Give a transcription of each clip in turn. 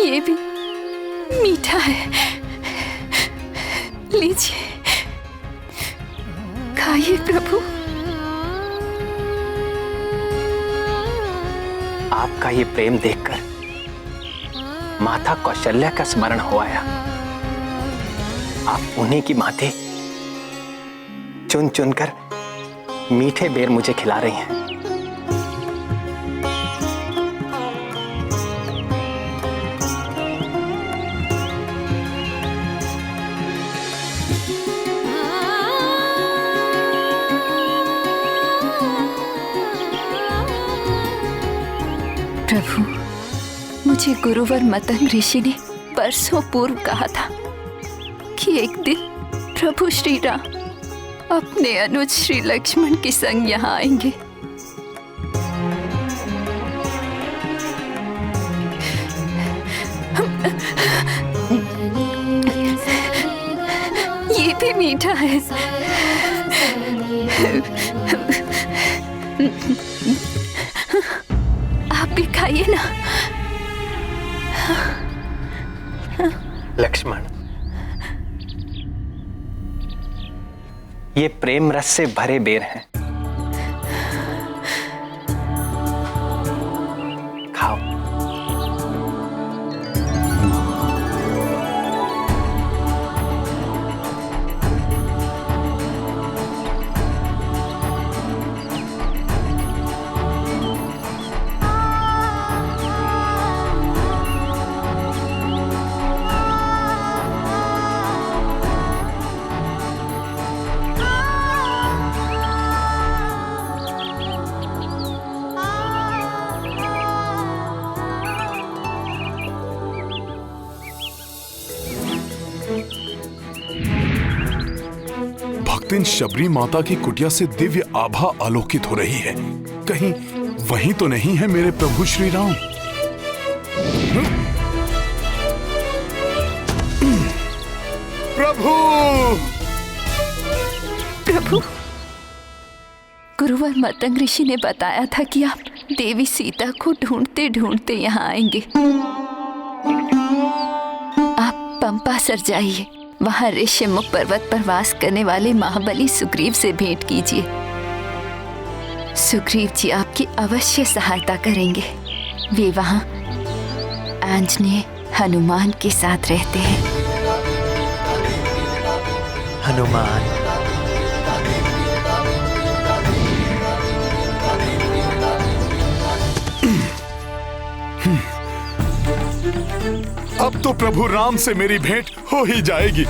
ये भी मीठा है, लीजिए खाइए प्रभु। आपका ये प्रेम देखकर माता कौशल्या का स्मरण हो आया। आप उन्हीं की माते चुन चुनकर मीठे बेर मुझे खिला रही हैं। प्रभु, मुझे गुरुवर मतंग ऋषि ने परसों पूर्व कहा था कि एक दिन प्रभु श्री राम अपने अनुज श्री लक्ष्मण के संग यहाँ आएंगे। ये भी मीठा है। आप भी खाइए ना। लक्ष्मण, ये प्रेम रस से भरे बेर हैं। खाओ। भक्तिन शबरी माता की कुटिया से दिव्य आभा आलोकित हो रही है। कहीं वहीं तो नहीं है मेरे प्रभु श्री राम? प्रभु! प्रभु, गुरुवर मतंग ऋषि ने बताया था कि आप देवी सीता को ढूंढते ढूंढते यहाँ आएंगे। आप पंपासर जाइए, वहां ऋष्यमुख पर्वत पर वास करने वाले महाबली सुग्रीव से भेंट कीजिए। सुग्रीव जी आपकी अवश्य सहायता करेंगे। वे वहां आंजनेय हनुमान के साथ रहते हैं। हनुमान, अब तो प्रभु राम से मेरी भेंट हो ही जाएगी।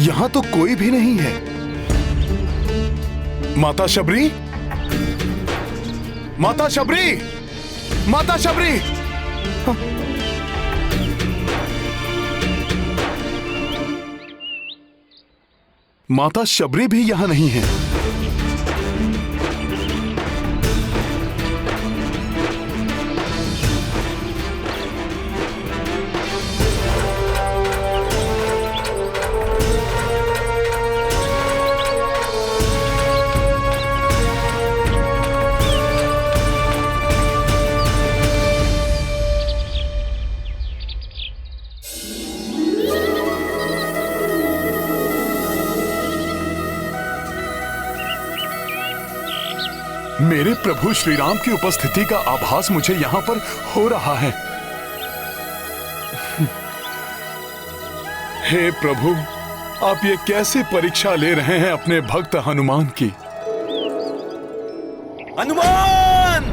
यहां तो कोई भी नहीं है। माता शबरी, माता शबरी, माता शबरी! माता शबरी भी यहां नहीं है। मेरे प्रभु श्री राम की उपस्थिति का आभास मुझे यहां पर हो रहा है। हे प्रभु, आप ये कैसे परीक्षा ले रहे हैं अपने भक्त हनुमान की? हनुमान!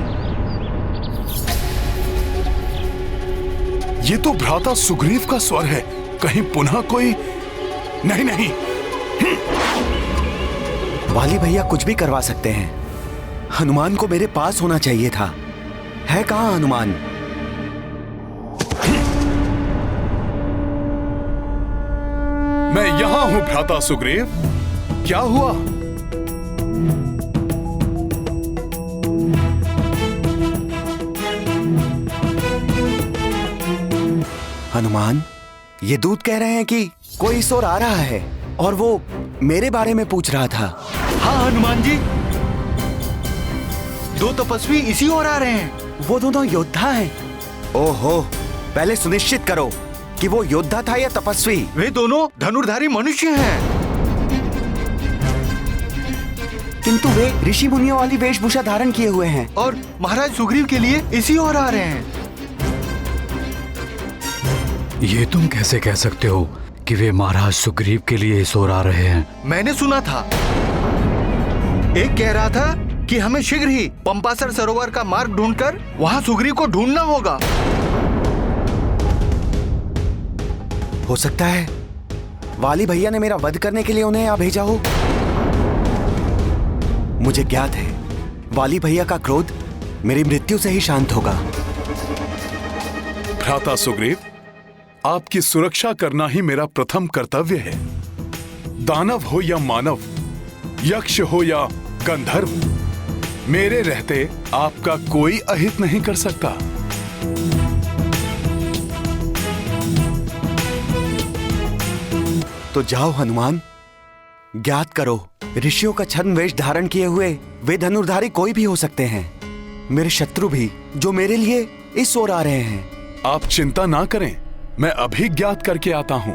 ये तो भ्राता सुग्रीव का स्वर है। कहीं पुनः कोई? नहीं नहीं। वाली भैया कुछ भी करवा सकते हैं। हनुमान को मेरे पास होना चाहिए था। है कहां हनुमान? मैं यहां हूं भ्राता सुग्रीव। क्या हुआ? हनुमान, ये दूत कह रहे हैं कि कोई इस ओर आ रहा है और वो मेरे बारे में पूछ रहा था। हाँ हनुमान जी, दो तपस्वी इसी ओर आ रहे हैं। वो दोनों योद्धा हैं। ओहो, पहले सुनिश्चित करो कि वो योद्धा था या तपस्वी। वे दोनों धनुर्धारी मनुष्य हैं। किंतु वे ऋषि मुनियों वाली वेशभूषा धारण किए हुए हैं और महाराज सुग्रीव के लिए इसी ओर आ रहे हैं। ये तुम कैसे कह सकते हो कि वे महाराज सुग्रीव के लिए इस ओर आ रहे हैं? मैंने सुना था, एक कह रहा था कि हमें शीघ्र ही पंपासर सरोवर का मार्ग ढूंढकर वहां सुग्रीव को ढूंढना होगा। हो सकता है वाली भैया ने मेरा वध करने के लिए उन्हें यहाँ भेजा हो। मुझे ज्ञात है वाली भैया का क्रोध मेरी मृत्यु से ही शांत होगा। भ्राता सुग्रीव, आपकी सुरक्षा करना ही मेरा प्रथम कर्तव्य है। दानव हो या मानव, यक्ष हो या गंधर्व, मेरे रहते आपका कोई अहित नहीं कर सकता। तो जाओ हनुमान, ज्ञात करो, ऋषियों का छद्म वेश धारण किए हुए वे धनुर्धारी कोई भी हो सकते हैं। मेरे शत्रु भी, जो मेरे लिए इस ओर आ रहे हैं। आप चिंता ना करें, मैं अभी ज्ञात करके आता हूं।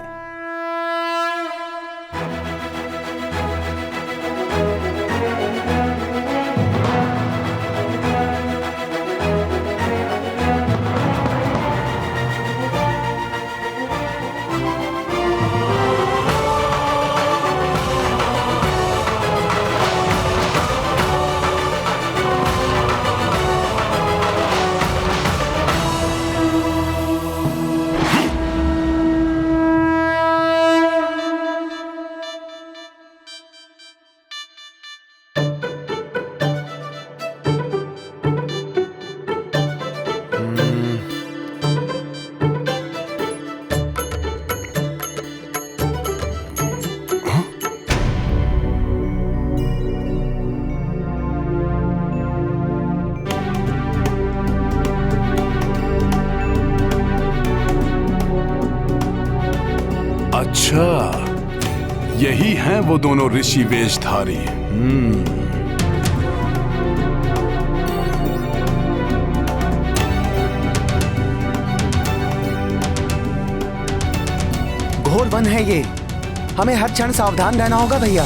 अच्छा, यही हैं वो दोनों ऋषि वेशधारी। घोर वन है ये, हमें हर क्षण सावधान रहना होगा भैया।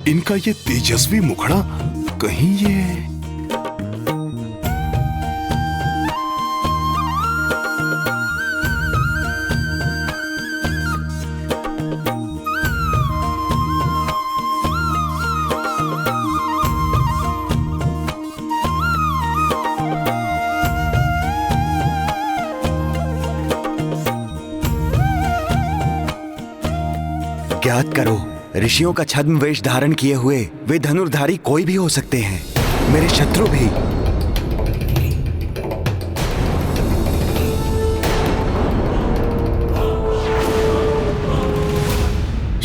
इनका ये तेजस्वी मुखड़ा, कहीं ये ज्ञात करो, ऋषियों का छद्म वेश धारण किए हुए वे धनुर्धारी कोई भी हो सकते हैं। मेरे शत्रु भी।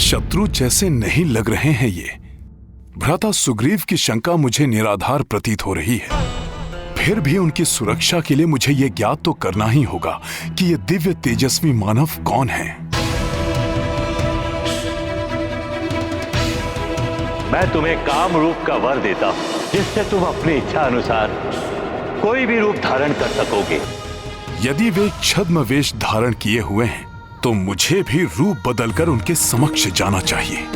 शत्रु जैसे नहीं लग रहे हैं ये। भ्राता सुग्रीव की शंका मुझे निराधार प्रतीत हो रही है। फिर भी उनकी सुरक्षा के लिए मुझे ये ज्ञात तो करना ही होगा कि ये दिव्य तेजस्वी मानव कौन है। मैं तुम्हें काम रूप का वर देता हूं, जिससे तुम अपनी इच्छा अनुसार कोई भी रूप धारण कर सकोगे। यदि वे छद्म वेश धारण किए हुए हैं तो मुझे भी रूप बदलकर उनके समक्ष जाना चाहिए।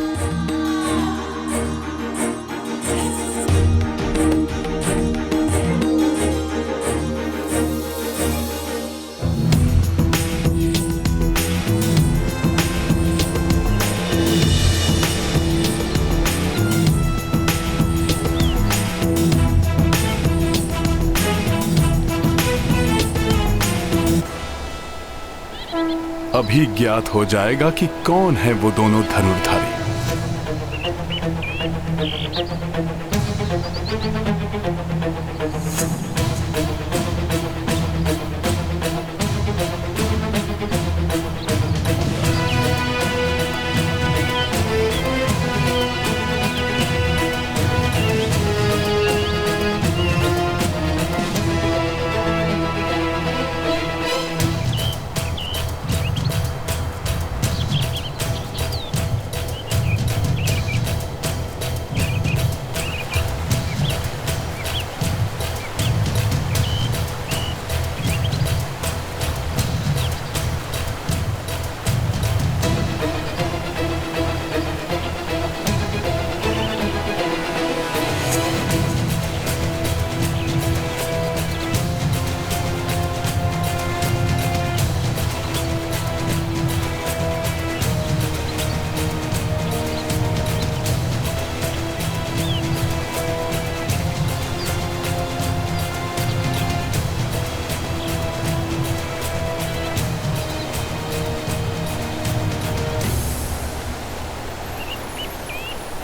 अभी ज्ञात हो जाएगा कि कौन है वो दोनों धनुर्धारी।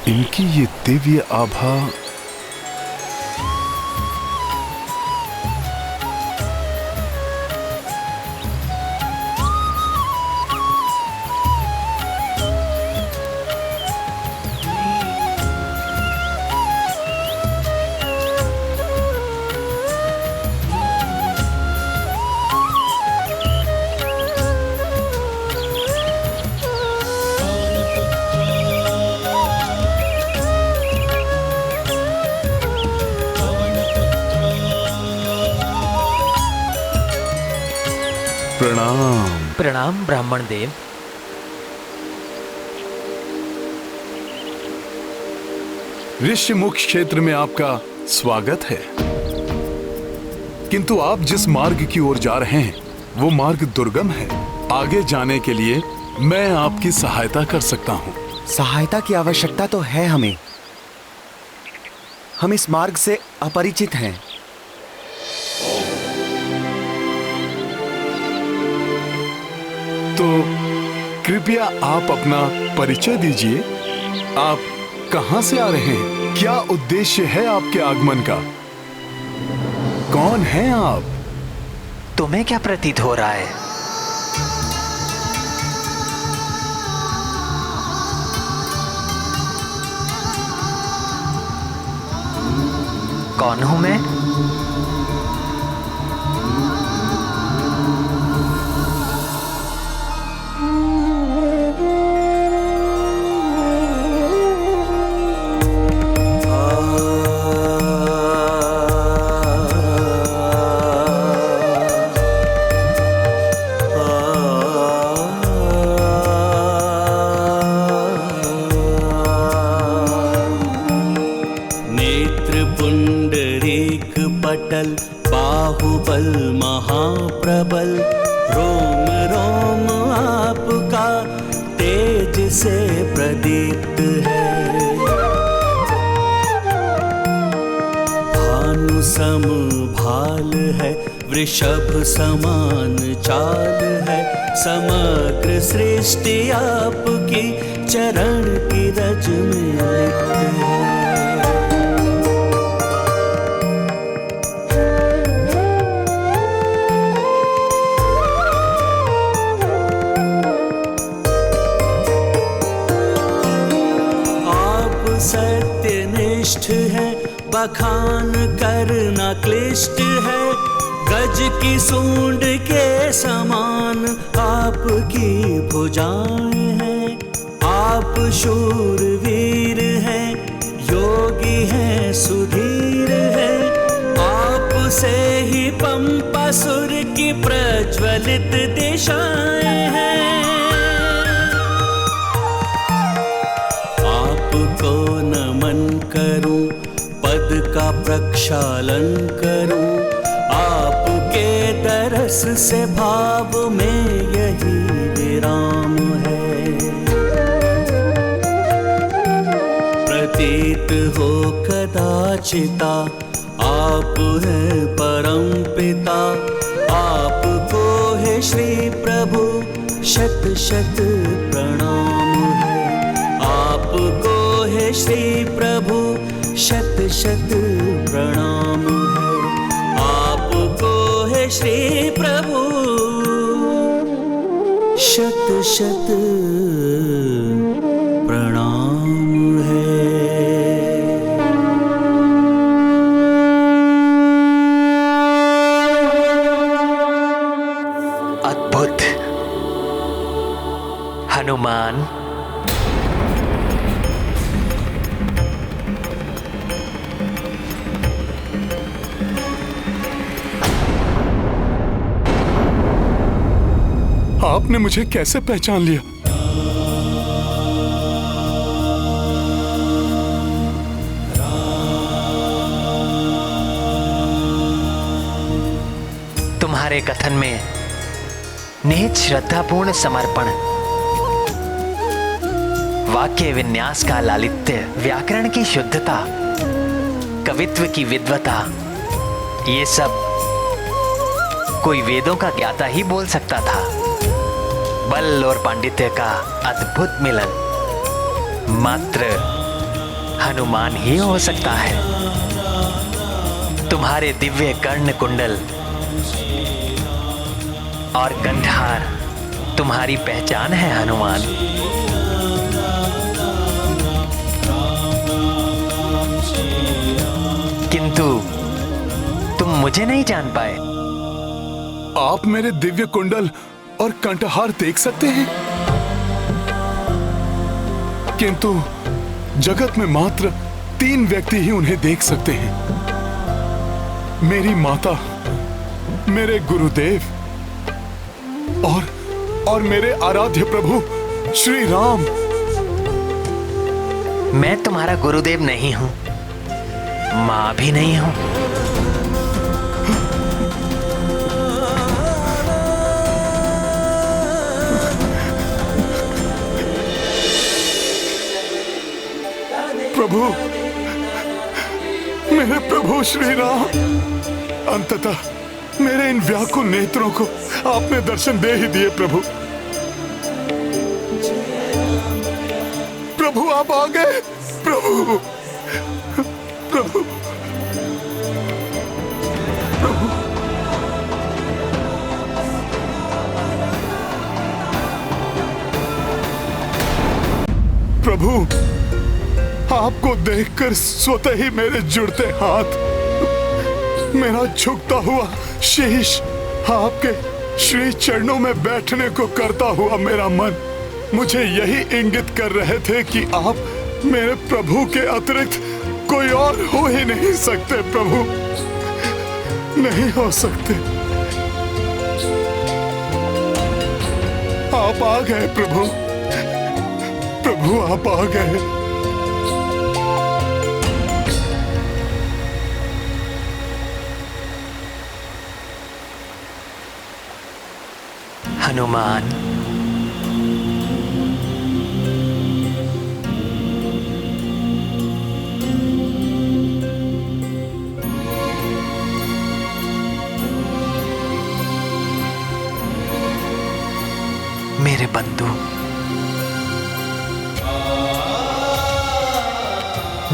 इनकी ये दिव्य आभा प्रणाम। प्रणाम ब्राह्मण देव। ऋषिमुख क्षेत्र में आपका स्वागत है, किंतु आप जिस मार्ग की ओर जा रहे हैं वो मार्ग दुर्गम है। आगे जाने के लिए मैं आपकी सहायता कर सकता हूँ। सहायता की आवश्यकता तो है हमें। हम इस मार्ग से अपरिचित हैं। तो कृपया आप अपना परिचय दीजिए। आप कहां से आ रहे हैं? क्या उद्देश्य है आपके आगमन का? कौन हैं आप? तुम्हें क्या प्रतीत हो रहा है? कौन हूं मैं? बाहुबल महाप्रबल, रोम रोम आपका तेज से प्रदीप्त है। भानु सम भाल है, वृषभ समान चाल है। समग्र सृष्टि आपकी चरण की रज में लिप्त है। है बखान करना क्लिष्ट है, गज की सूंड के समान आपकी भुजाएं हैं। आप शूरवीर हैं, योगी हैं, सुधीर हैं। आप से ही पंपासुर की प्रज्वलित दिशाएं हैं। आपको नमन करूं, पद का प्रक्षालन करूं। आपके दरस से भाव में यही विराम है। प्रतीत हो कदाचिता आप हैं परम पिता। आपको है श्री प्रभु शत शत प्रणाम है। आपको है श्री प्रभु शत शत प्रणाम है। आपको है श्री प्रभु शत शत प्रणाम है। अद्भुत हनुमान। आपने मुझे कैसे पहचान लिया? तुम्हारे कथन में निहित श्रद्धापूर्ण समर्पण, वाक्य विन्यास का लालित्य, व्याकरण की शुद्धता, कवित्व की विद्वता, ये सब कोई वेदों का ज्ञाता ही बोल सकता था। बल और पांडित्य का अद्भुत मिलन। मात्र हनुमान ही हो सकता है। तुम्हारे दिव्य कर्ण कुंडल और कंठहार तुम्हारी पहचान है हनुमान। किंतु तुम मुझे नहीं जान पाए। आप मेरे दिव्य कुंडल और कंठहार देख सकते हैं, किंतु जगत में मात्र 3 व्यक्ति ही उन्हें देख सकते हैं। मेरी माता, मेरे गुरुदेव और मेरे आराध्य प्रभु श्री राम। मैं तुम्हारा गुरुदेव नहीं हूं, मां भी नहीं हूं। प्रभु, मेरे प्रभु श्री राम, अंततः मेरे इन व्याकुल नेत्रों को आपने दर्शन दे ही दिए। प्रभु, प्रभु आप आ गए। प्रभु, प्रभु, प्रभु, प्रभु, आपको देखकर स्वतः ही मेरे जुड़ते हाथ, मेरा झुकता हुआ शीश, आपके श्री चरणों में बैठने को करता हुआ मेरा मन मुझे यही इंगित कर रहे थे कि आप मेरे प्रभु के अतिरिक्त कोई और हो ही नहीं सकते। प्रभु, नहीं हो सकते। आप आ गए प्रभु, प्रभु आप आ गए। हनुमान, मेरे बंधु,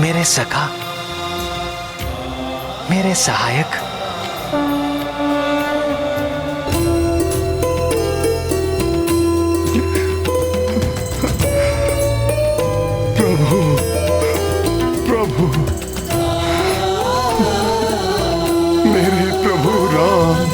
मेरे सखा, मेरे सहायक, प्रभु, प्रभु, मेरे प्रभु राम,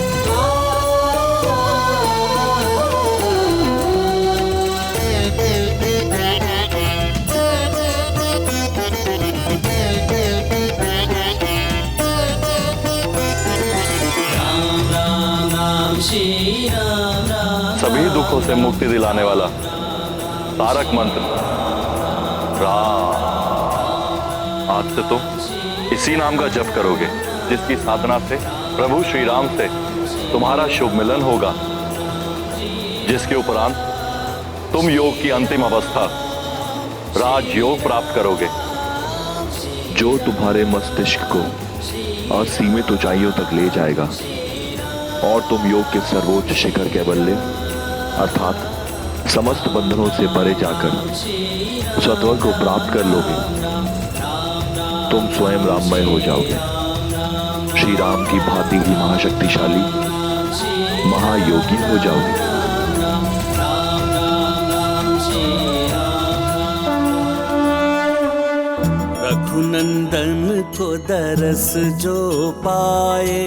सभी दुखों से मुक्ति दिलाने वाला तारक मंत्र राम। आज से तुम इसी नाम का जप करोगे, जिसकी साधना से प्रभु श्री राम से तुम्हारा शुभ मिलन होगा, जिसके उपरांत तुम योग की अंतिम अवस्था राजयोग प्राप्त करोगे, जो तुम्हारे मस्तिष्क को असीमित ऊंचाइयों तक ले जाएगा और तुम योग के सर्वोच्च शिखर के बल्ले अर्थात समस्त बंधनों से परे जाकर सत्वर को प्राप्त कर लोगे। तुम स्वयं राममय हो जाओगे, श्री राम की भांति ही महाशक्तिशाली महायोगी हो जाओगे। रघुनंदन को दरस जो पाए,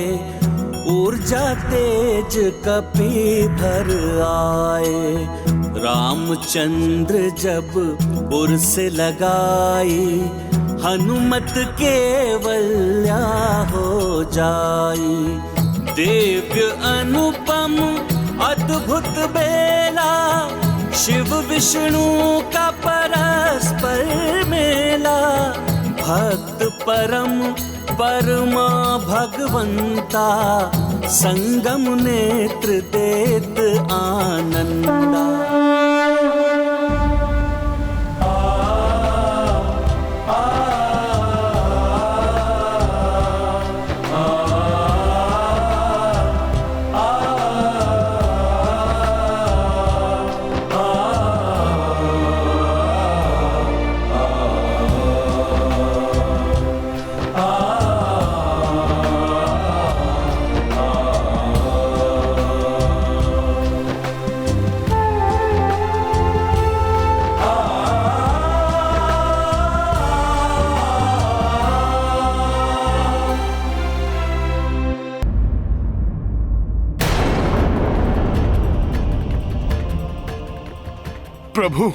ऊर्जा तेज कपि भर आए। रामचंद्र जब उर्स लगाई, हनुमत केवल्या हो जाई। दिव्य अनुपम अद्भुत बेला, शिव विष्णु का परस्पर मेला। भक्त परम परमा भगवंता, संगम नेत्र देत आनंदा। प्रभु,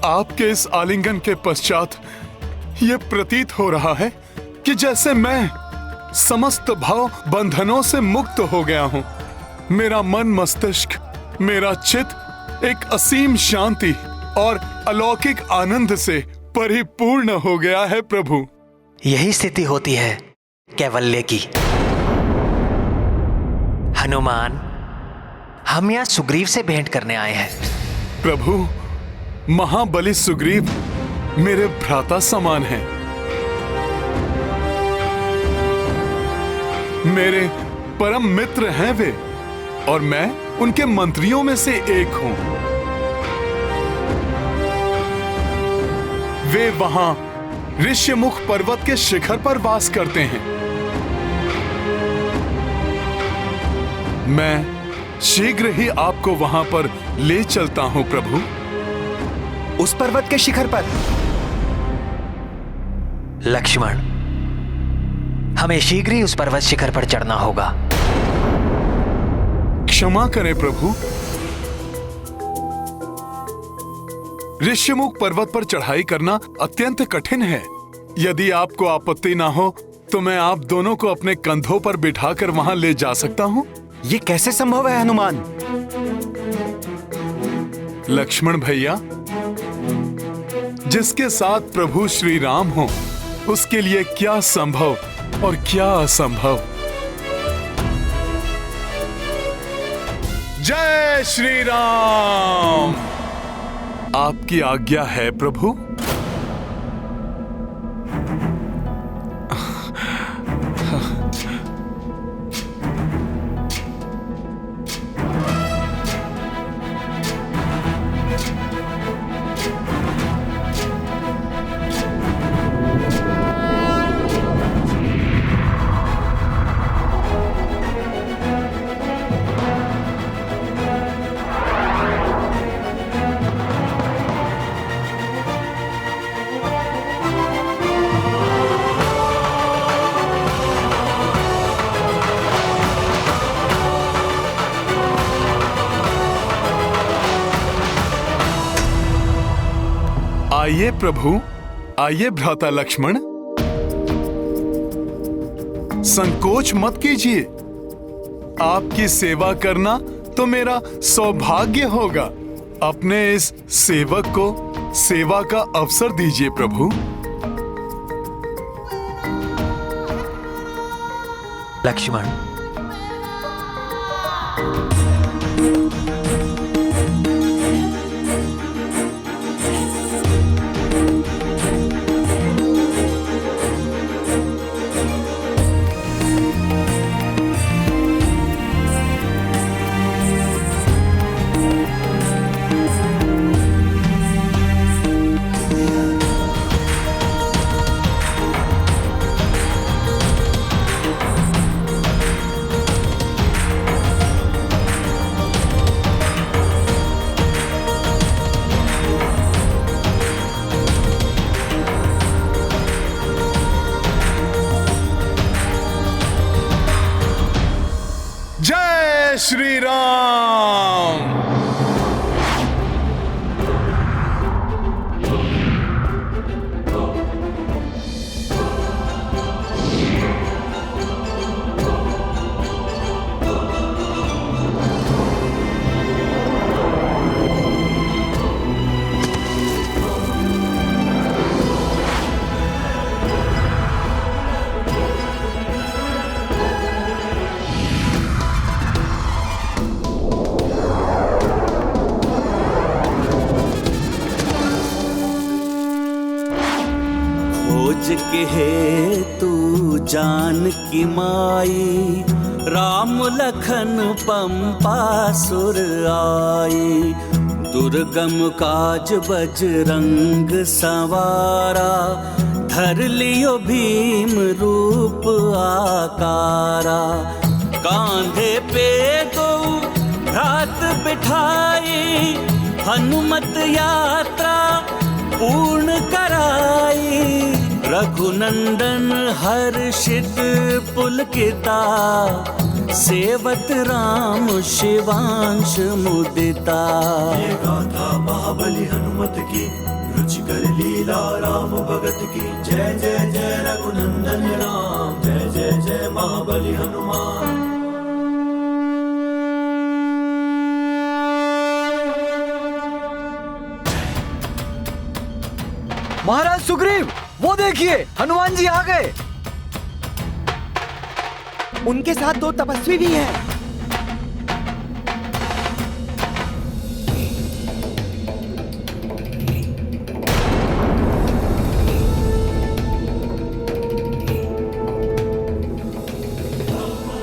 आपके इस आलिंगन के पश्चात यह प्रतीत हो रहा है कि जैसे मैं समस्त भाव बंधनों से मुक्त हो गया हूं। मेरा मन मस्तिष्क, मेरा चित्त एक असीम शांति और अलौकिक आनंद से परिपूर्ण हो गया है प्रभु। यही स्थिति होती है कैवल्य की। हनुमान, हम यहाँ सुग्रीव से भेंट करने आए हैं। प्रभु, महाबली सुग्रीव मेरे भ्राता समान हैं। मेरे परम मित्र हैं वे, और मैं उनके मंत्रियों में से एक हूं। वे वहां ऋष्यमुख पर्वत के शिखर पर वास करते हैं। मैं शीघ्र ही आपको वहां पर ले चलता हूं प्रभु। उस पर्वत के शिखर पर? लक्ष्मण, हमें शीघ्र ही उस पर्वत शिखर पर चढ़ना होगा। क्षमा करें प्रभु, ऋष्यमुख पर्वत पर चढ़ाई करना अत्यंत कठिन है। यदि आपको आपत्ति ना हो तो मैं आप दोनों को अपने कंधों पर बिठाकर वहां ले जा सकता हूं। ये कैसे संभव है हनुमान? लक्ष्मण भैया, जिसके साथ प्रभु श्री राम हो उसके लिए क्या संभव और क्या असंभव। जय श्री राम। आपकी आज्ञा है प्रभु। आइए प्रभु, आइए भ्राता लक्ष्मण, संकोच मत कीजिए। आपकी सेवा करना तो मेरा सौभाग्य होगा। अपने इस सेवक को सेवा का अवसर दीजिए प्रभु। लक्ष्मण, जय श्री राम। के हे तू जानकी माई, राम लखन पंपा सुर आई। दुर्गम काज बजरंग सवारा, धर लियो भीम रूप आकारा। कांधे पे दो भ्रात बिठाई, हनुमत यात्रा पूर्ण कराई। रघुनंदन हर्षित पुलकिता, सेवत राम शिवांश मुदिता। ये गाथा महाबली हनुमत की, रुचिकर लीला राम भगत की। जय जय जय रघुनंदन राम, जय जय जय महाबली हनुमान। महाराज सुग्रीव, वो देखिए हनुमान जी आ गए। उनके साथ 2 तपस्वी भी हैं।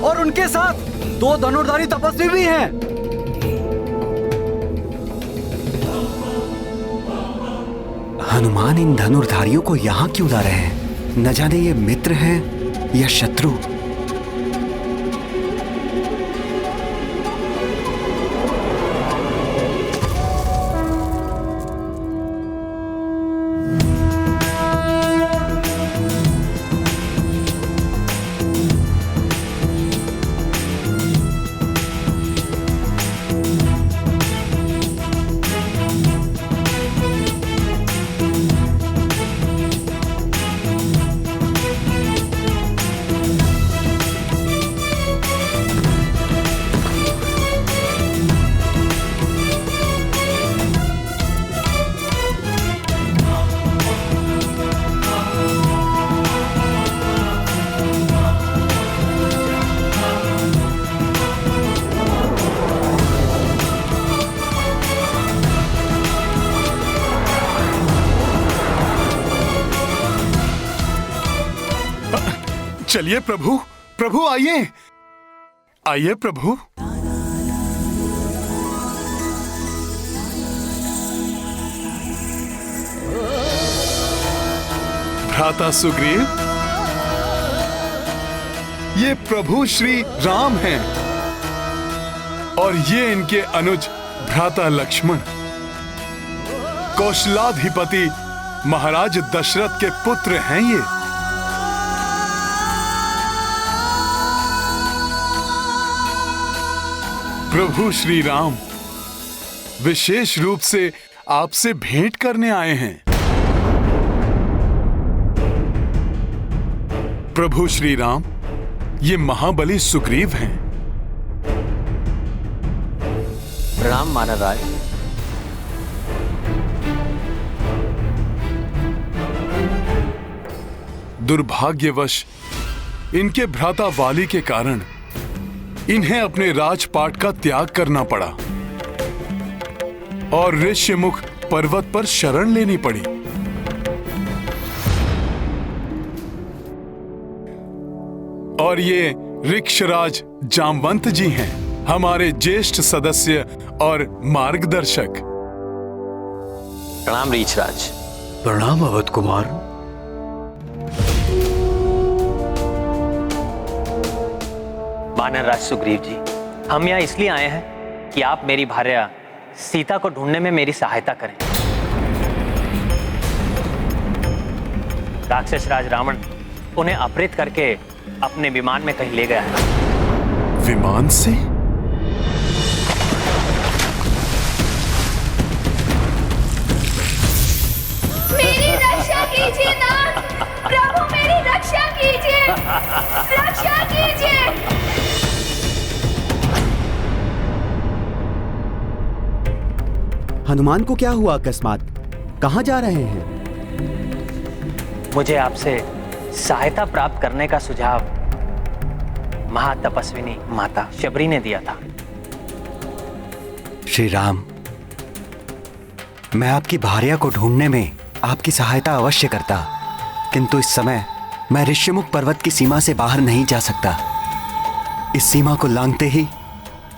और उनके साथ 2 धनुर्धारी तपस्वी भी हैं। हनुमान इन धनुर्धारियों को यहाँ क्यों ला रहे हैं? न जाने ये मित्र हैं या शत्रु। चलिए प्रभु, प्रभु आइए, आइए प्रभु। भ्राता सुग्रीव, ये प्रभु श्री राम हैं और ये इनके अनुज भ्राता लक्ष्मण, कौशलाधिपति महाराज दशरथ के पुत्र हैं ये। प्रभु श्री राम विशेष रूप से आपसे भेंट करने आए हैं। प्रभु श्री राम, ये महाबली सुग्रीव हैं। प्रणाम महाराज। दुर्भाग्यवश इनके भ्राता वाली के कारण इन्हें अपने राजपाट का त्याग करना पड़ा और ऋष्यमुख पर्वत पर शरण लेनी पड़ी। और ये ऋक्षराज जामवंत जी हैं, हमारे ज्येष्ठ सदस्य और मार्गदर्शक। प्रणाम ऋक्षराज। प्रणाम अवध कुमार। वानरराज सुग्रीव जी, हम यहाँ इसलिए आए हैं कि आप मेरी भार्या सीता को ढूंढने में मेरी सहायता करें। राक्षस राज रावण उन्हें अपहृत करके अपने विमान में कहीं ले गया है। विमान से? मेरी रक्षा कीजिए नाथ, प्रभु मेरी रक्षा कीजिए, रक्षा कीजिए। हनुमान को क्या हुआ अकस्मात? कहाँ जा रहे हैं? मुझे आपसे सहायता प्राप्त करने का सुझाव महातपस्विनी माता शबरी ने दिया था। श्री राम, मैं आपकी भार्या को ढूंढने में आपकी सहायता अवश्य करता, किंतु इस समय मैं ऋष्यमुख पर्वत की सीमा से बाहर नहीं जा सकता। इस सीमा को लांघते ही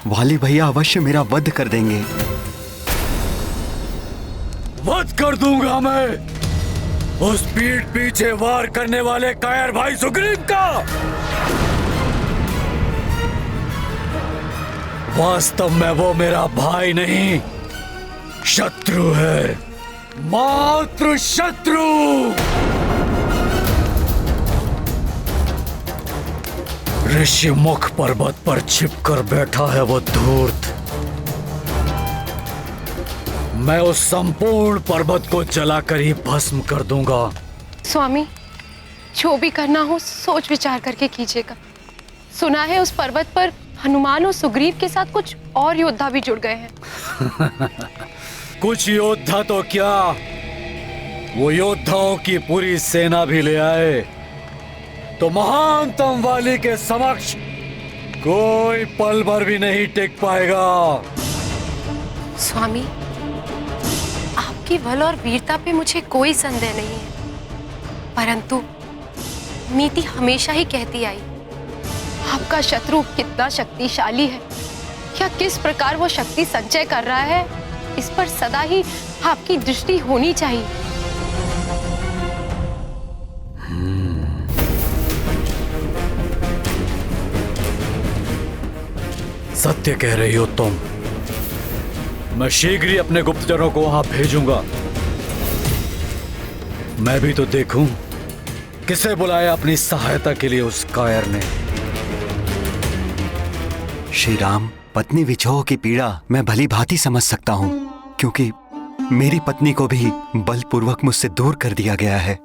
वाली भैया अवश्य मेरा वध कर देंगे। वध कर दूंगा मैं उस पीठ पीछे वार करने वाले कायर भाई सुग्रीव का। वास्तव में वो मेरा भाई नहीं, शत्रु है, मात्र शत्रु। ऋषिमुख पर्वत पर छिपकर बैठा है वो धूर्त। मैं उस संपूर्ण पर्वत को जलाकर ही भस्म कर दूंगा। स्वामी, जो भी करना हो सोच विचार करके कीजिएगा। सुना है उस पर्वत पर हनुमान और सुग्रीव के साथ कुछ और योद्धा भी जुड़ गए हैं। कुछ योद्धा तो क्या, वो योद्धाओं की पूरी सेना भी ले आए तो महानतम वाली के समक्ष कोई पल भर भी नहीं टिक पाएगा। स्वामी, आपकी बल और वीरता पे मुझे कोई संदेह नहीं है, परंतु नीति हमेशा ही कहती आई आपका शत्रु कितना शक्तिशाली है या किस प्रकार वो शक्ति संचय कर रहा है, इस पर सदा ही आपकी दृष्टि होनी चाहिए। सत्य कह रही हो तुम। मैं शीघ्र ही अपने गुप्तचरों को वहां भेजूंगा। मैं भी तो देखूं किसे बुलाया अपनी सहायता के लिए उस कायर ने। श्री राम, पत्नी विछोह की पीड़ा मैं भली भांति समझ सकता हूं, क्योंकि मेरी पत्नी को भी बलपूर्वक मुझसे दूर कर दिया गया है।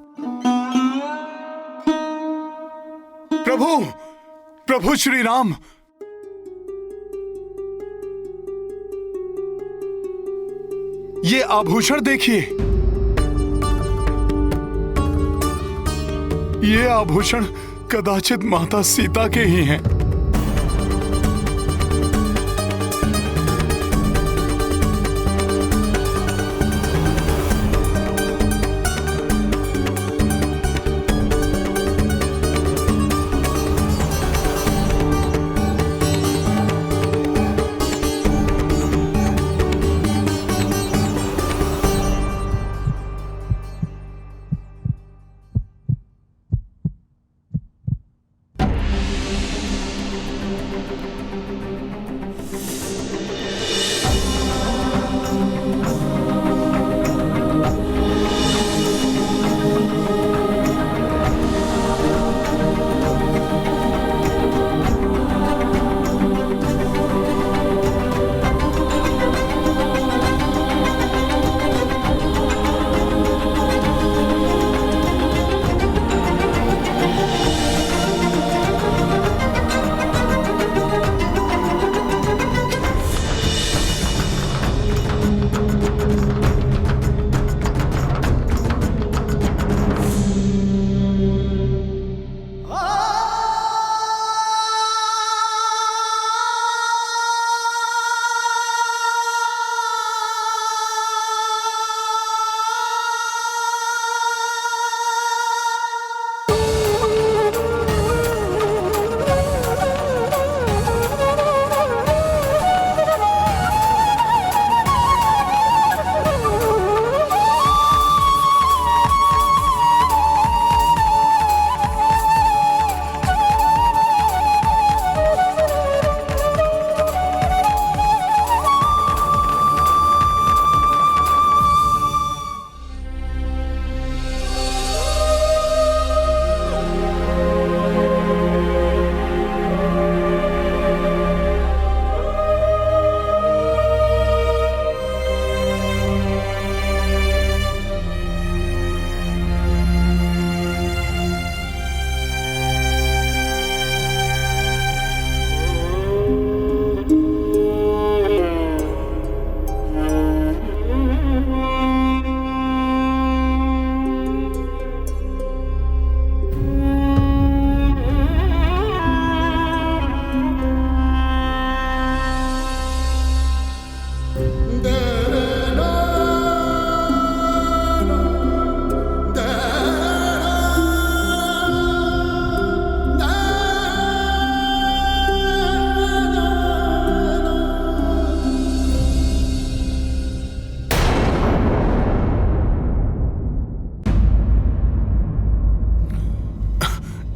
प्रभु, प्रभु श्री राम, ये आभूषण देखिए। ये आभूषण कदाचित माता सीता के ही हैं।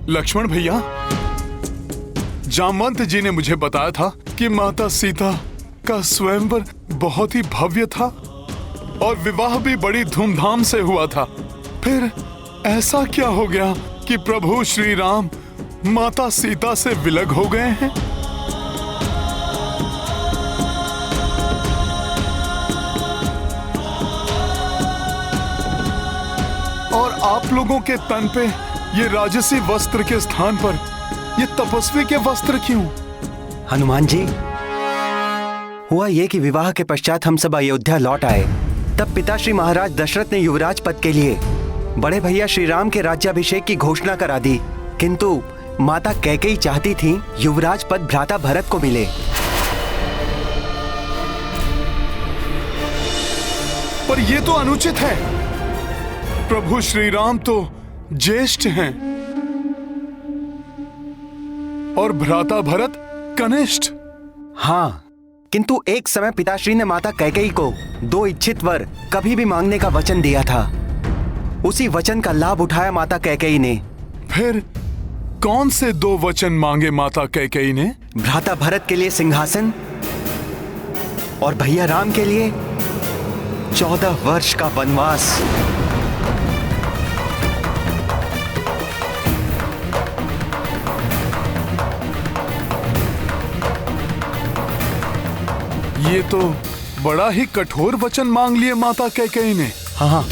लक्ष्मण भैया, जामवंत जी ने मुझे बताया था कि माता सीता का स्वयंवर बहुत ही भव्य था और विवाह भी बड़ी धूमधाम से हुआ था। फिर ऐसा क्या हो गया कि प्रभु श्री राम माता सीता से विलग हो गए हैं। और आप लोगों के तन पे ये राजसी वस्त्र के स्थान पर ये तपस्वी के वस्त्र क्यों? हनुमान जी, हुआ ये कि विवाह के पश्चात हम सब अयोध्या लौट आए। तब पिताश्री महाराज दशरथ ने युवराज पद के लिए बड़े भैया श्री राम के राज्याभिषेक की घोषणा करा दी, किंतु माता कैकेयी चाहती थी युवराज पद भ्राता भरत को मिले। पर ये तो अनुचित है। प्रभु श्री राम तो ज्येष्ठ हैं और भ्राता भरत कनिष्ठ। हाँ, किंतु एक समय पिताश्री ने माता कैकेयी को 2 इच्छित वर कभी भी मांगने का वचन दिया था। उसी वचन का लाभ उठाया माता कैकेयी ने। फिर कौन से 2 वचन मांगे माता कैकेयी ने? भ्राता भरत के लिए सिंहासन और भैया राम के लिए 14 वर्ष का वनवास। ये तो बड़ा ही कठोर वचन मांग लिए माता कैकेयी ने। हाँ,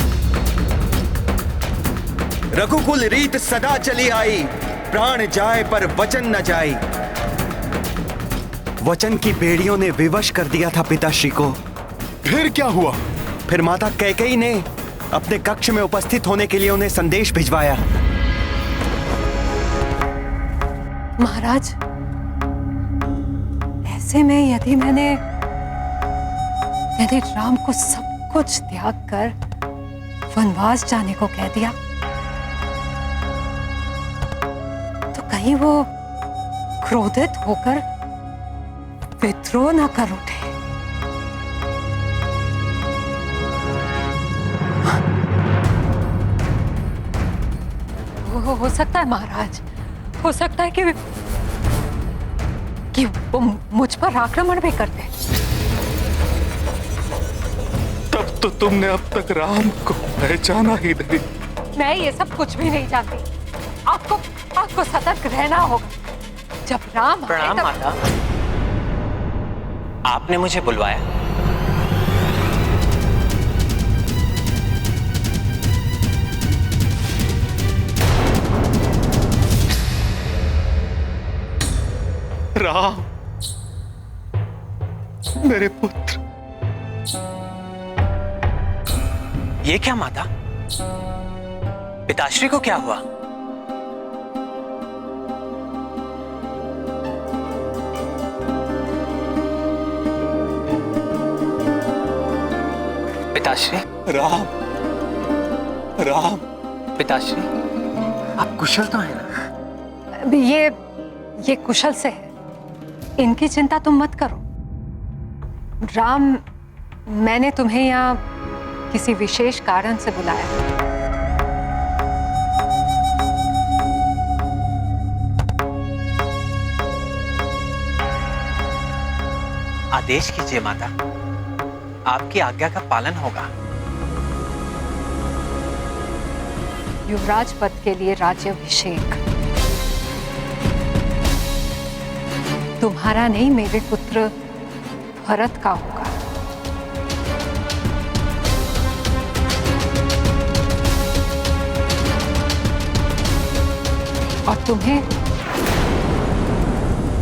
रघुकुल रीत सदा चली आई, प्राण जाए पर वचन न जाए। वचन की बेड़ियों ने विवश कर दिया था पिताश्री को। फिर क्या हुआ? फिर माता कैकेयी ने अपने कक्ष में उपस्थित होने के लिए उन्हें संदेश भिजवाया। महाराज, ऐसे में यदि मैंने राम को सब कुछ त्याग कर वनवास जाने को कह दिया, तो कहीं वो क्रोधित होकर विद्रोह न कर उठे। हो सकता है महाराज, हो सकता है कि वो मुझ पर आक्रमण भी करते। तब तो तुमने अब तक राम को पहचाना ही नहीं। मैं ये सब कुछ भी नहीं जानती। आपको सतर्क रहना होगा। जब राम प्रणाम माता, आपने मुझे बुलवाया? राम, मेरे पुत्र। ये क्या माता? पिताश्री को क्या हुआ? पिताश्री। राम, राम। पिताश्री, आप कुशल तो हैं ना? ये कुशल से है, इनकी चिंता तुम मत करो। राम, मैंने तुम्हें यहाँ किसी विशेष कारण से बुलाया। आदेश कीजिए माता, आपकी आज्ञा का पालन होगा। युवराज पद के लिए राज्याभिषेक तुम्हारा नहीं, मेरे पुत्र भरत का होगा। और तुम्हें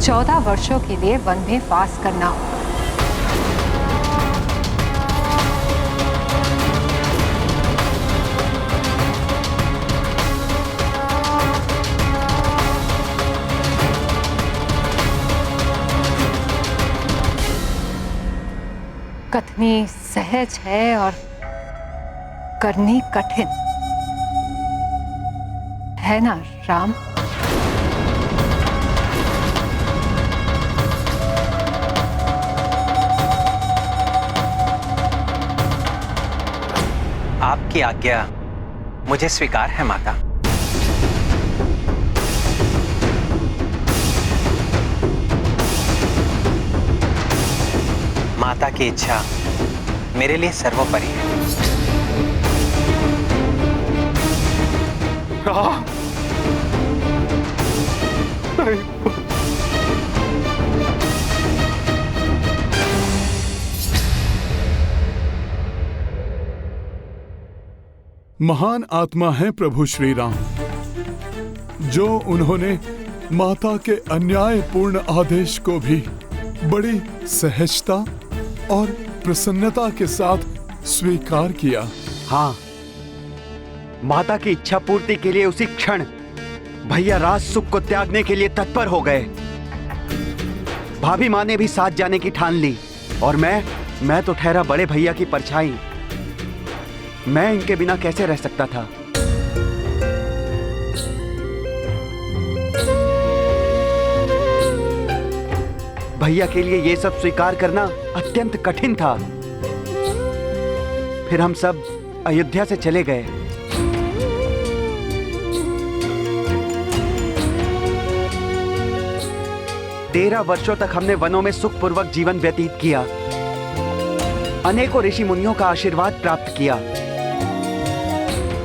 14 वर्षों के लिए वन में वास करना होगा। कथनी सहज है और करनी कठिन है ना राम? आपकी आज्ञा मुझे स्वीकार है माता। माता की इच्छा मेरे लिए सर्वोपरि है। महान आत्मा हैं प्रभु श्री राम, जो उन्होंने माता के अन्यायपूर्ण आदेश को भी बड़ी सहजता और प्रसन्नता के साथ स्वीकार किया। हाँ, माता की इच्छा पूर्ति के लिए उसी क्षण भैया राज सुख को त्यागने के लिए तत्पर हो गए। भाभी माँ ने भी साथ जाने की ठान ली और मैं तो ठहरा बड़े भैया की परछाई। मैं इनके बिना कैसे रह सकता था। भैया के लिए यह सब स्वीकार करना अत्यंत कठिन था। फिर हम सब अयोध्या से चले गए। तेरह वर्षों तक हमने वनों में सुखपूर्वक जीवन व्यतीत किया, अनेकों ऋषि मुनियों का आशीर्वाद प्राप्त किया।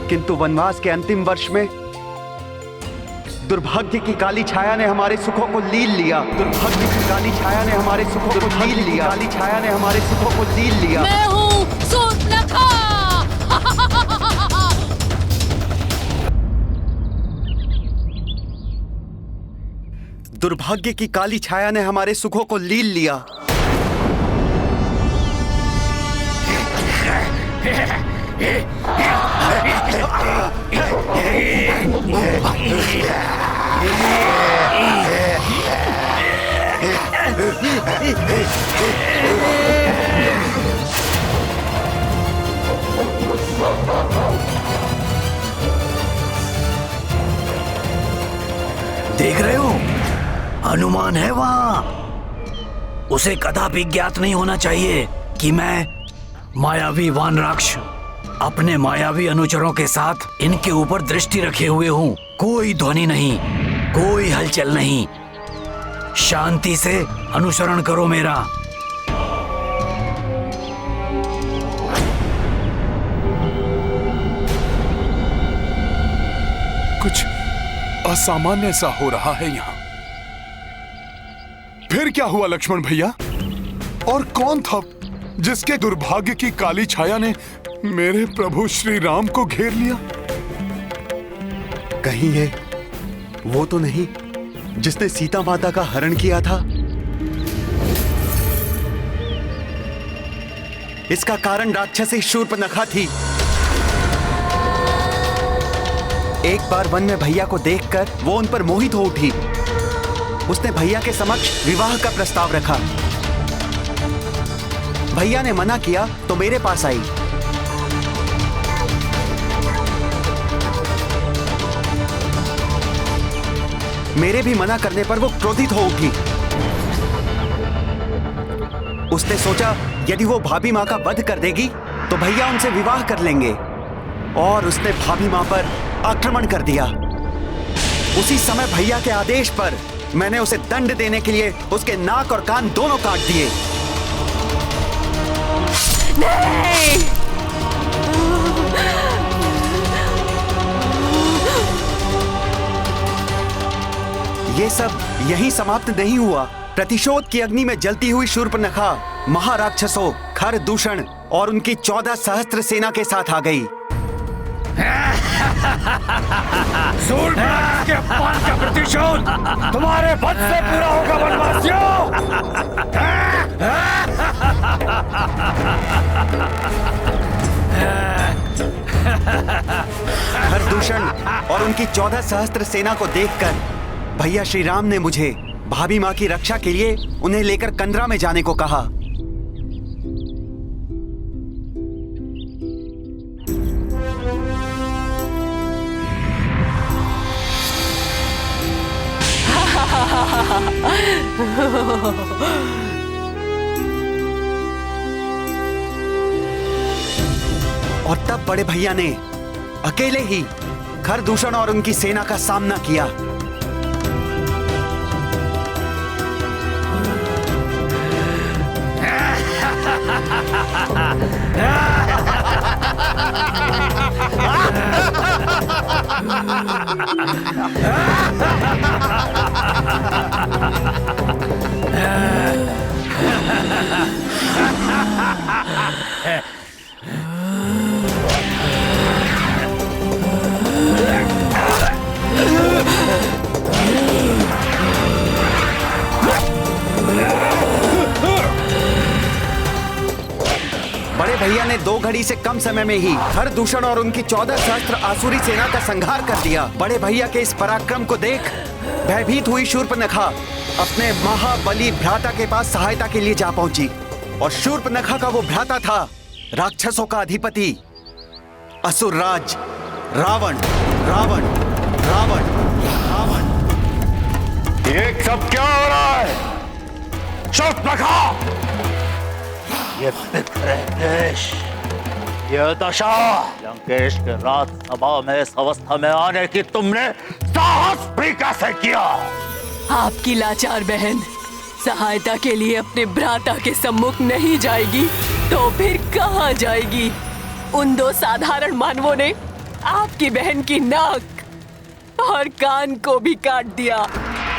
किंतु वनवास के अंतिम वर्ष में दुर्भाग्य की काली छाया ने हमारे सुखों को लील लिया। दुर्भाग्य की काली छाया ने हमारे सुखों को लील लिया। काली छाया ने हमारे सुखों को लील लिया। मैं हूँ सूर्पनखा। दुर्भाग्य की काली छाया ने हमारे सुखों को लील लिया। देख रहे हो, हनुमान है वहां। उसे कदापि ज्ञात नहीं होना चाहिए कि मैं मायावी वानराक्ष अपने मायावी अनुचरों के साथ इनके ऊपर दृष्टि रखे हुए हूँ। कोई ध्वनि नहीं, कोई हलचल नहीं। शांति से अनुसरण करो मेरा। कुछ असामान्य सा हो रहा है यहाँ। फिर क्या हुआ लक्ष्मण भैया? और कौन था जिसके दुर्भाग्य की काली छाया ने मेरे प्रभु श्री राम को घेर लिया? कहीं ये वो तो नहीं जिसने सीता माता का हरण किया था? इसका कारण राक्षसी शूर्पनखा थी। एक बार वन में भैया को देखकर वो उन पर मोहित हो उठी। उसने भैया के समक्ष विवाह का प्रस्ताव रखा। भैया ने मना किया तो मेरे पास आई। मेरे भी मना करने पर वो क्रोधित हो उठी। उसने सोचा यदि वो भाभी माँ का वध कर देगी तो भैया उनसे विवाह कर लेंगे, और उसने भाभी माँ पर आक्रमण कर दिया। उसी समय भैया के आदेश पर मैंने उसे दंड देने के लिए उसके नाक और कान दोनों काट दिए। नहीं! ये सब यहीं समाप्त नहीं हुआ। प्रतिशोध की अग्नि में जलती हुई शूर्पनखा महाराक्षसों खर दूषण और उनकी 14 सहस्त्र सेना के साथ आ गई। शूर्पनखा के अपमान का प्रतिशोध तुम्हारे वध से पूरा होगा वनवासियों। हरदूषण और उनकी 14 सहस्त्र सेना को देखकर भैया श्री राम ने मुझे भाभी माँ की रक्षा के लिए उन्हें लेकर कंदरा में जाने को कहा। और तब बड़े भैया ने अकेले ही खरदूषण और उनकी सेना का सामना किया। घड़ी से कम समय में ही हर दूषण और उनकी 14 सहस्त्र आसुरी सेना का संहार कर दिया। बड़े भैया के इस पराक्रम को देख भयभीत हुई शूर्पनखा अपने महाबली भ्राता के पास सहायता के लिए जा पहुंची। और शूर्पनखा का वो भ्राता था राक्षसों का अधिपति असुरराज रावण। रावण रावण रावण। ये सब क्या हो रहा है? शूर्पनखा, ये फिक्र देश, ये दशा, लंकेश के रात सभा में इस अवस्था में आने की तुमने साहस भी कैसे किया? आपकी लाचार बहन सहायता के लिए अपने भ्राता के सम्मुख नहीं जाएगी तो फिर कहाँ जाएगी? उन दो साधारण मानवों ने आपकी बहन की नाक और कान को भी काट दिया।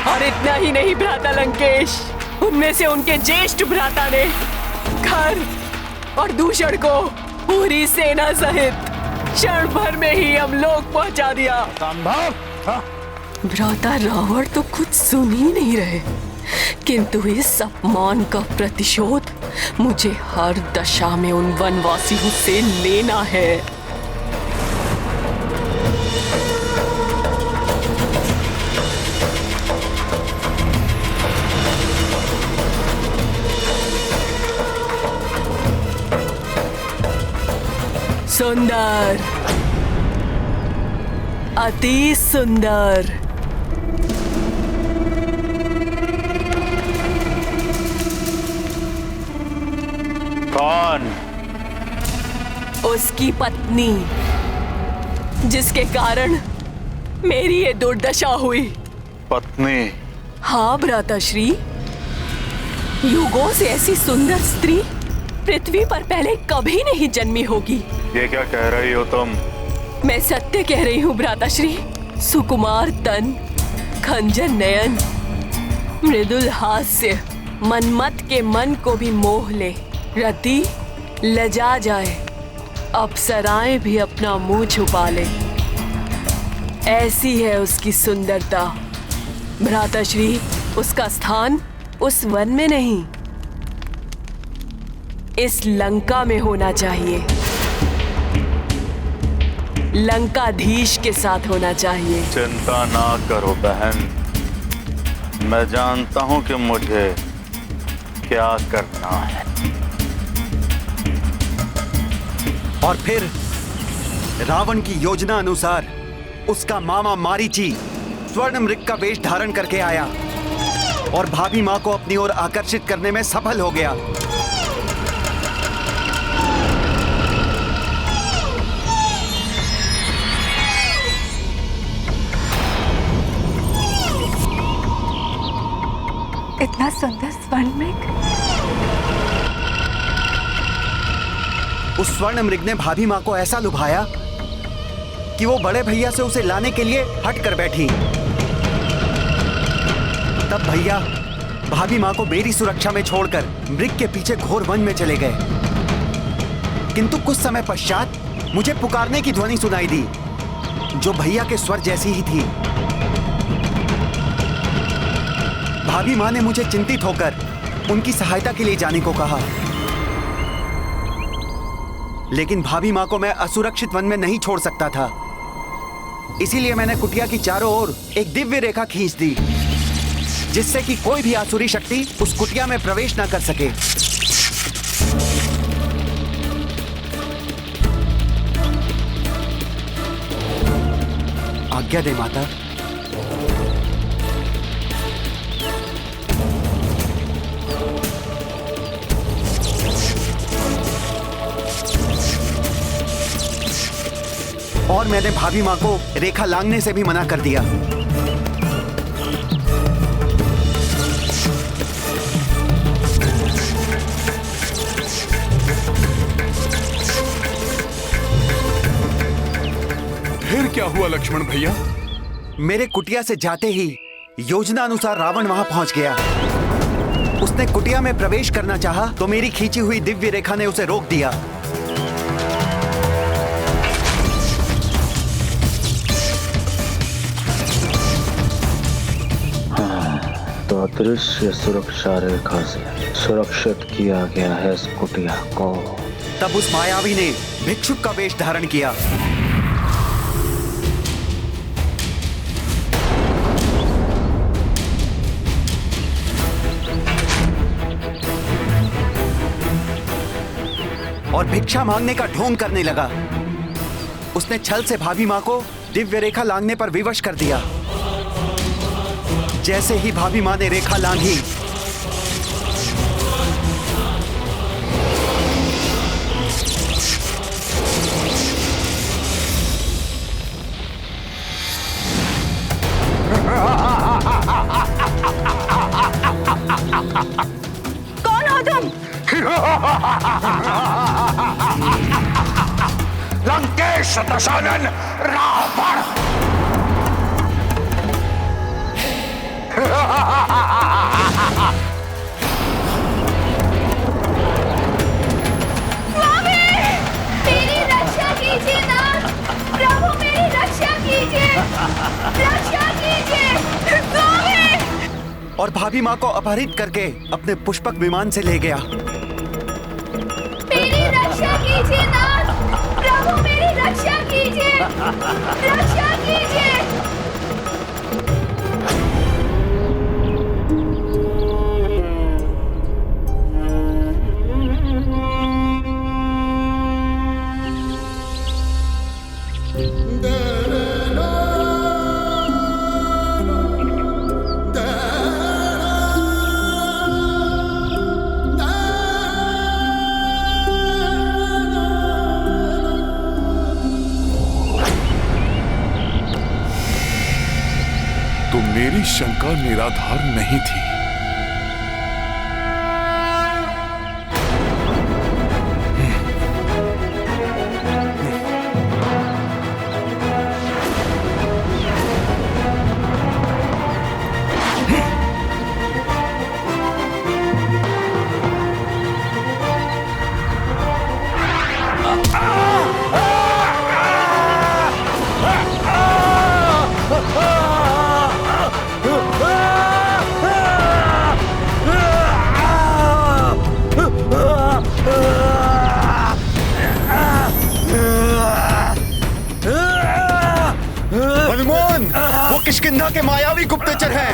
और इतना ही नहीं भ्राता लंकेश, उनमें से उनके ज्येष्ठ भ्राता ने घर और दूषण को पूरी सेना सहित क्षण भर में ही हम लोग पहुंचा दिया। संभव? भ्राता रावण तो कुछ सुन ही नहीं रहे, किंतु इस अपमान का प्रतिशोध मुझे हर दशा में उन वनवासियों से लेना है। सुंदर, अति सुंदर। कौन? उसकी पत्नी, जिसके कारण मेरी ये दुर्दशा हुई। पत्नी? हाँ भ्राताश्री, युगों से ऐसी सुंदर स्त्री पृथ्वी पर पहले कभी नहीं जन्मी होगी। ये क्या कह रही हो तुम? मैं सत्य कह रही हूँ भ्राताश्री। सुकुमार तन, खंजर नयन, मृदुल हास्य, मनमत के मन को भी मोह ले, रति लजा जाए, अप्सराएं भी अपना मुंह छुपा ले, ऐसी है उसकी सुंदरता। भ्राताश्री, उसका स्थान उस वन में नहीं, इस लंका में होना चाहिए। लंकाधीश के साथ होना चाहिए। चिंता ना करो बहन, मैं जानता हूं कि मुझे क्या करना है। और फिर रावण की योजना अनुसार उसका मामा मारीची स्वर्ण मृग का वेश धारण करके आया और भाभी मां को अपनी ओर आकर्षित करने में सफल हो गया। इतना सुंदर स्वर्ण मृग। उस स्वर्ण मृग ने भाभी मां को ऐसा लुभाया कि वो बड़े भैया से उसे लाने के लिए हट कर बैठी। तब भैया भाभी मां को मेरी सुरक्षा में छोड़कर मृग के पीछे घोर वन में चले गए। किंतु कुछ समय पश्चात मुझे पुकारने की ध्वनि सुनाई दी, जो भैया के स्वर जैसी ही थी। भाभी मां ने मुझे चिंतित होकर उनकी सहायता के लिए जाने को कहा, लेकिन भाभी मां को मैं असुरक्षित वन में नहीं छोड़ सकता था। इसीलिए मैंने कुटिया की चारों ओर एक दिव्य रेखा खींच दी, जिससे कि कोई भी आसुरी शक्ति उस कुटिया में प्रवेश न कर सके। आज्ञा दे माता। और मैंने भाभी मां को रेखा लांघने से भी मना कर दिया। फिर क्या हुआ लक्ष्मण भैया? मेरे कुटिया से जाते ही योजना अनुसार रावण वहां पहुंच गया। उसने कुटिया में प्रवेश करना चाहा तो मेरी खींची हुई दिव्य रेखा ने उसे रोक दिया। तो अदृश्य सुरक्षा रेखा से सुरक्षित किया गया है इस कुटिया को। तब उस मायावी ने भिक्षुक का वेश धारण किया। और भिक्षा मांगने का ढोंग करने लगा। उसने छल से भाभी मां को दिव्य रेखा लांघने पर विवश कर दिया। जैसे ही भाभी मां ने रेखा लांघी, कौन हो तुम? लंकेश दशानन रावण। स्वामी, मेरी रक्षा कीजिए नाथ। प्रभु मेरी रक्षा कीजिए, रक्षा कीजिए स्वामी। और भाभी मां को अपहरित करके अपने पुष्पक विमान से ले गया। मेरी रक्षा कीजिए नाथ। प्रभु मेरी रक्षा कीजिए, रक्षा कीजिए। तो मेरी शंका निराधार नहीं थी। हनुमान, वो किष्किंधा के मायावी गुप्तचर हैं।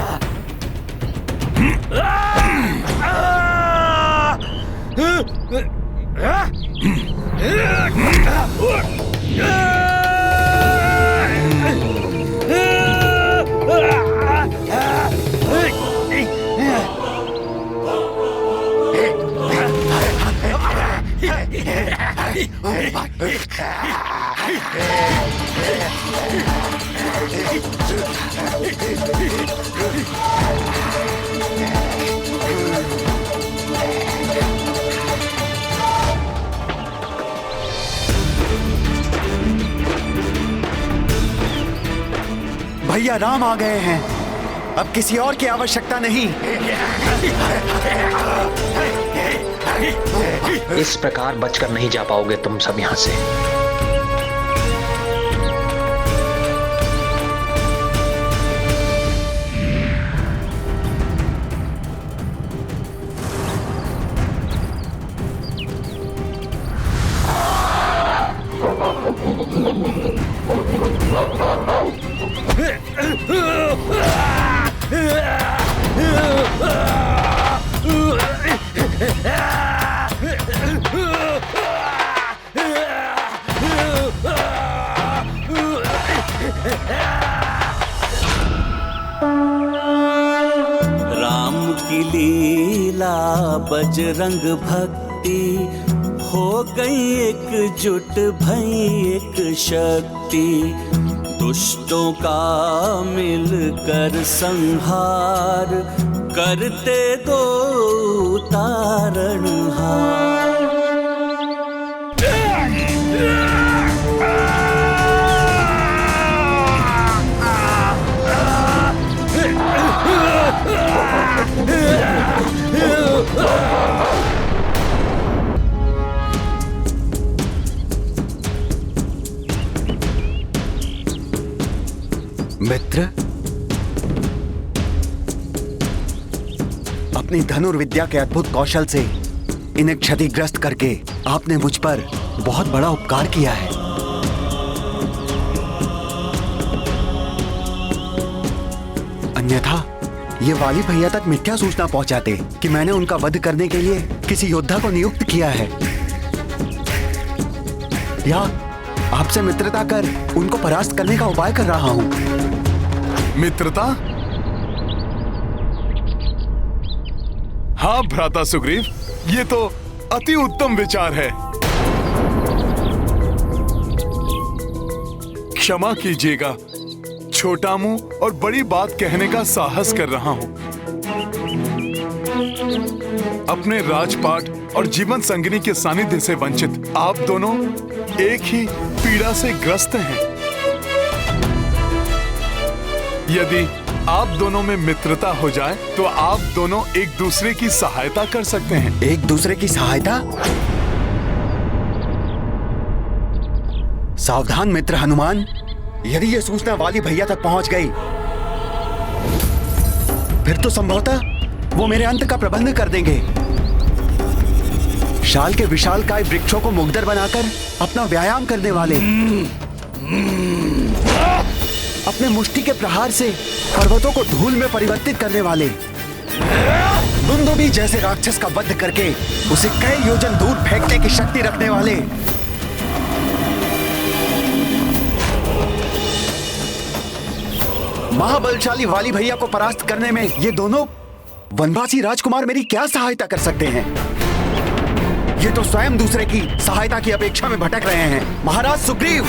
भैया राम आ गए हैं। अब किसी और की आवश्यकता नहीं। इस प्रकार बचकर नहीं जा पाओगे तुम सब यहां से। राम की लीला बजरंग भक्ति हो गई एकजुट भई एक शक्ति। दुष्टों का मिलकर संहार करते दो तारणहार। मित्र, अपनी धनुर्विद्या के अद्भुत कौशल से इन्हें क्षतिग्रस्त करके आपने मुझ पर बहुत बड़ा उपकार किया है। अन्यथा ये वाली भैया तक मिथ्या सूचना पहुंचाते कि मैंने उनका वध करने के लिए किसी योद्धा को नियुक्त किया है, या आपसे मित्रता कर उनको परास्त करने का उपाय कर रहा हूं। मित्रता? हाँ भ्राता सुग्रीव, ये तो अति उत्तम विचार है। क्षमा कीजिएगा, छोटा मुंह और बड़ी बात कहने का साहस कर रहा हूं। अपने राजपाट और जीवन संगिनी के सानिध्य से वंचित आप दोनों एक ही पीड़ा से ग्रस्त हैं। यदि आप दोनों में मित्रता हो जाए तो आप दोनों एक दूसरे की सहायता कर सकते हैं। एक दूसरे की सहायता? सावधान मित्र हनुमान, यदि ये सूचना वाली भैया तक पहुंच गई फिर तो संभवतः वो मेरे अंत का प्रबंध कर देंगे। शाल के विशालकाय वृक्षों को मुग्धर बनाकर अपना व्यायाम करने वाले, अपने मुष्टि के प्रहार से पर्वतों को धूल में परिवर्तित करने वाले, दुंदुभी जैसे राक्षस का वध करके उसे कई योजन दूर फेंकने की शक्ति रखने वाले, महाबलशाली वाली भैया को परास्त करने में ये दोनों वनवासी राजकुमार मेरी क्या सहायता कर सकते हैं? ये तो स्वयं दूसरे की सहायता की अपेक्षा में भटक रहे हैं। महाराज सुग्रीव,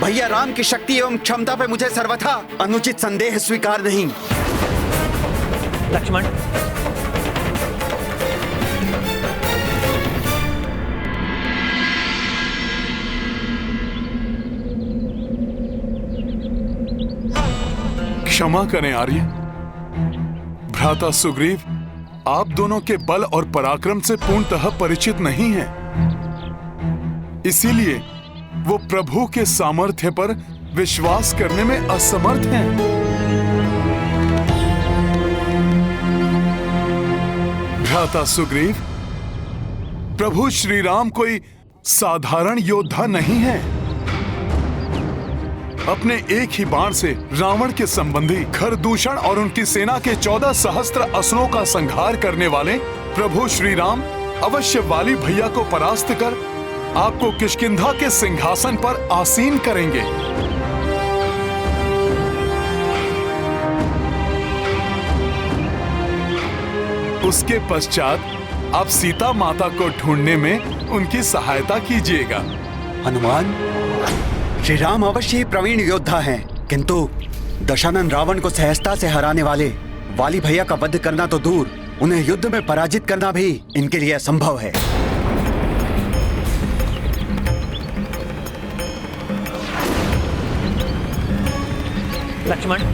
भैया राम की शक्ति एवं क्षमता पे मुझे सर्वथा अनुचित संदेह स्वीकार नहीं। लक्ष्मण, क्षमा करें आर्य। भ्राता सुग्रीव आप दोनों के बल और पराक्रम से पूर्णतः परिचित नहीं हैं। इसीलिए वो प्रभु के सामर्थ्य पर विश्वास करने में असमर्थ हैं। भ्राता सुग्रीव, प्रभु श्री राम कोई साधारण योद्धा नहीं है। अपने एक ही बाण से रावण के संबंधी खरदूषण और उनकी सेना के 14 सहस्त्र असुरों का संहार करने वाले प्रभु श्री राम अवश्य वाली भैया को परास्त कर आपको किष्किंधा के सिंहासन पर आसीन करेंगे। उसके पश्चात आप सीता माता को ढूंढने में उनकी सहायता कीजिएगा। हनुमान, श्री राम अवश्य ही प्रवीण योद्धा हैं, किंतु दशानन रावण को सहजता से हराने वाले वाली भैया का वध करना तो दूर, उन्हें युद्ध में पराजित करना भी इनके लिए असंभव है। लक्ष्मण,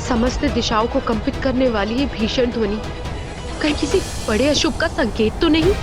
समस्त दिशाओं को कंपित करने वाली ये भीषण ध्वनि कहीं किसी बड़े अशुभ का संकेत तो नहीं?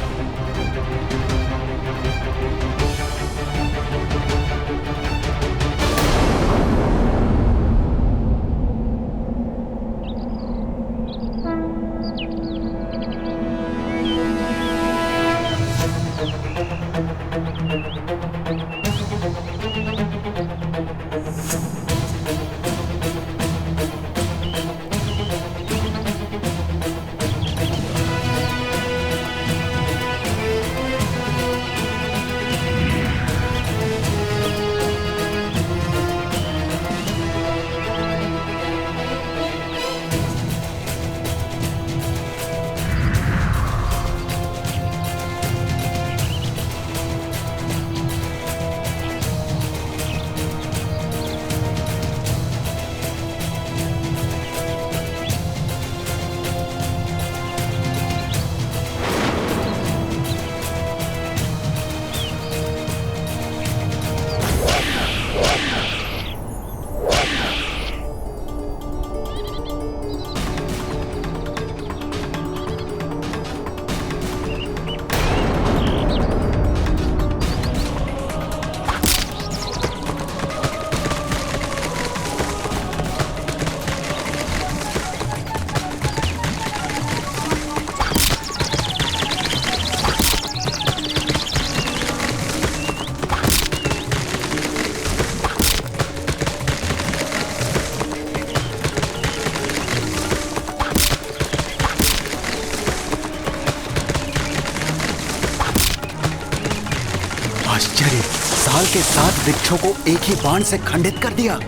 के 7 वृक्षों को एक ही बाण से खंडित कर दिया।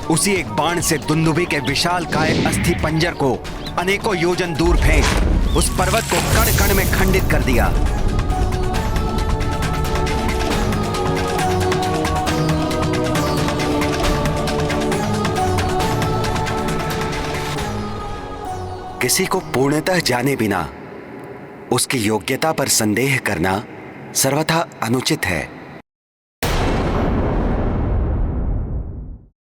उसी एक बाण से दुंदुभी के विशाल काय अस्थि पंजर को अनेकों योजन दूर फेंक उस पर्वत को कण कण में खंडित कर दिया। किसी को पूर्णतः जाने बिना उसकी योग्यता पर संदेह करना सर्वथा अनुचित है।